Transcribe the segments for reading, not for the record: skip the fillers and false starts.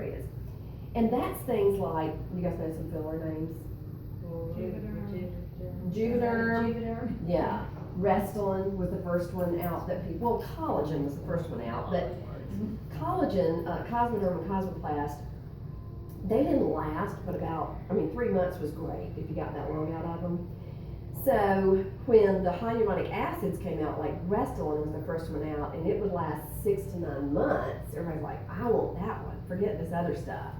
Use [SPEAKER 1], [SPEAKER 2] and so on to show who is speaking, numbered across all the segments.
[SPEAKER 1] areas. And that's things like, you guys know some filler names? Juvederm. Yeah. Restylane was the first one out that people, well, collagen was the first one out, but collagen, Cosmoderm and Cosmoplast, they didn't last, but 3 months was great if you got that long out of them. So when the hyaluronic acids came out, like Restylane was the first one out, and it would last 6 to 9 months, everybody's like, I want that one, forget this other stuff.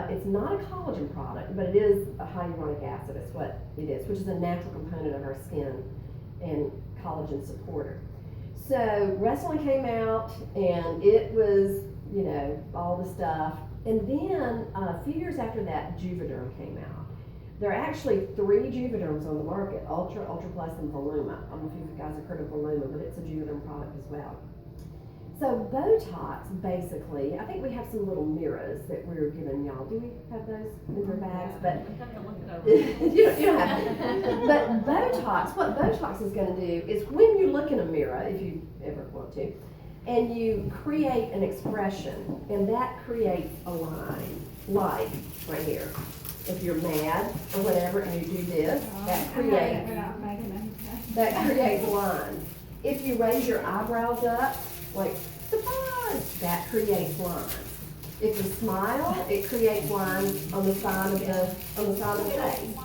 [SPEAKER 1] It's not a collagen product, but it is a hyaluronic acid, is what it is, which is a natural component of our skin and collagen supporter. So Restylane came out, and it was, all the stuff. And then a few years after that, Juvederm came out. There are actually 3 Juvederms on the market, Ultra, Ultra Plus, and Voluma. I don't know if you guys have heard of Voluma, but it's a Juvederm product as well. So Botox, basically, I think we have some little mirrors that we're giving y'all. Do we have those in your bags? But you don't have to. But Botox, what Botox is going to do is when you look in a mirror, if you ever want to, and you create an expression, and that creates a line, like right here. If you're mad or whatever, and you do this, that creates lines. If you raise your eyebrows up, like surprise, that creates lines. If you smile, it creates lines on the side of the face.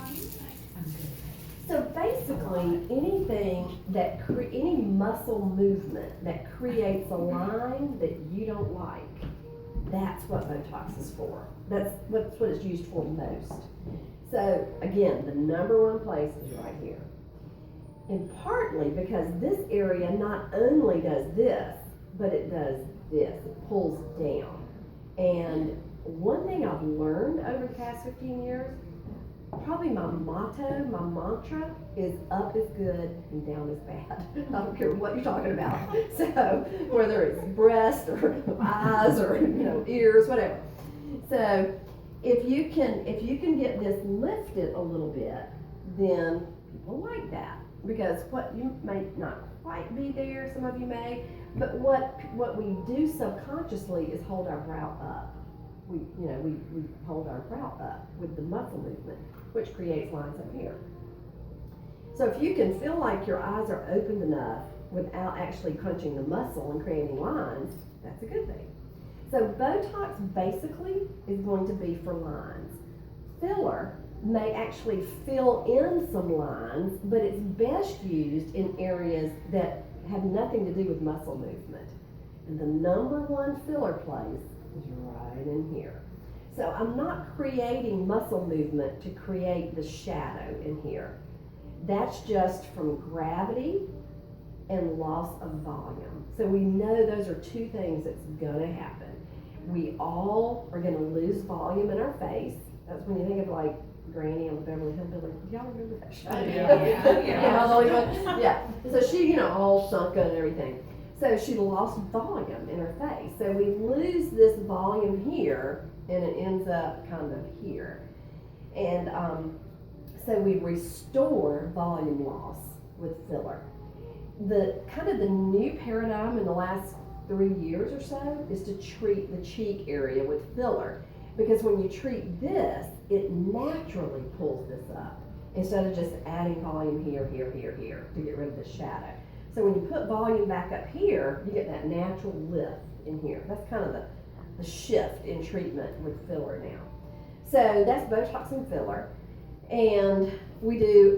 [SPEAKER 1] So basically, anything that any muscle movement that creates a line that you don't like, that's what Botox is for. That's what it's used for most. So again, the number one place is right here. And partly because this area not only does this, but it does this. It pulls down. And one thing I've learned over the past 15 years, probably my motto, my mantra is up is good and down is bad. I don't care what you're talking about. So whether it's breast or eyes or ears, whatever. So if you can get this lifted a little bit, then people like that. Because what you may not quite be there, some of you may, but what we do subconsciously is hold our brow up. We hold our brow up with the muscle movement, which creates lines up here. So if you can feel like your eyes are opened enough without actually punching the muscle and creating lines, that's a good thing. So Botox basically is going to be for lines. Filler may actually fill in some lines, but it's best used in areas that have nothing to do with muscle movement. And the number one filler place is right in here. So I'm not creating muscle movement to create the shadow in here. That's just from gravity and loss of volume. So we know those are 2 things that's gonna happen. We all are gonna lose volume in our face. That's when you think of like Granny on the Beverly Hillbillies. Do y'all remember that show? Yeah. So she, all sunken and everything. So she lost volume in her face. So we lose this volume here, and it ends up kind of here. And so we restore volume loss with filler. The new paradigm in the last 3 years or so is to treat the cheek area with filler. Because when you treat this, it naturally pulls this up instead of just adding volume here to get rid of the shadow. So when you put volume back up here, you get that natural lift in here. That's kind of the shift in treatment with filler now. So that's Botox and filler. And we do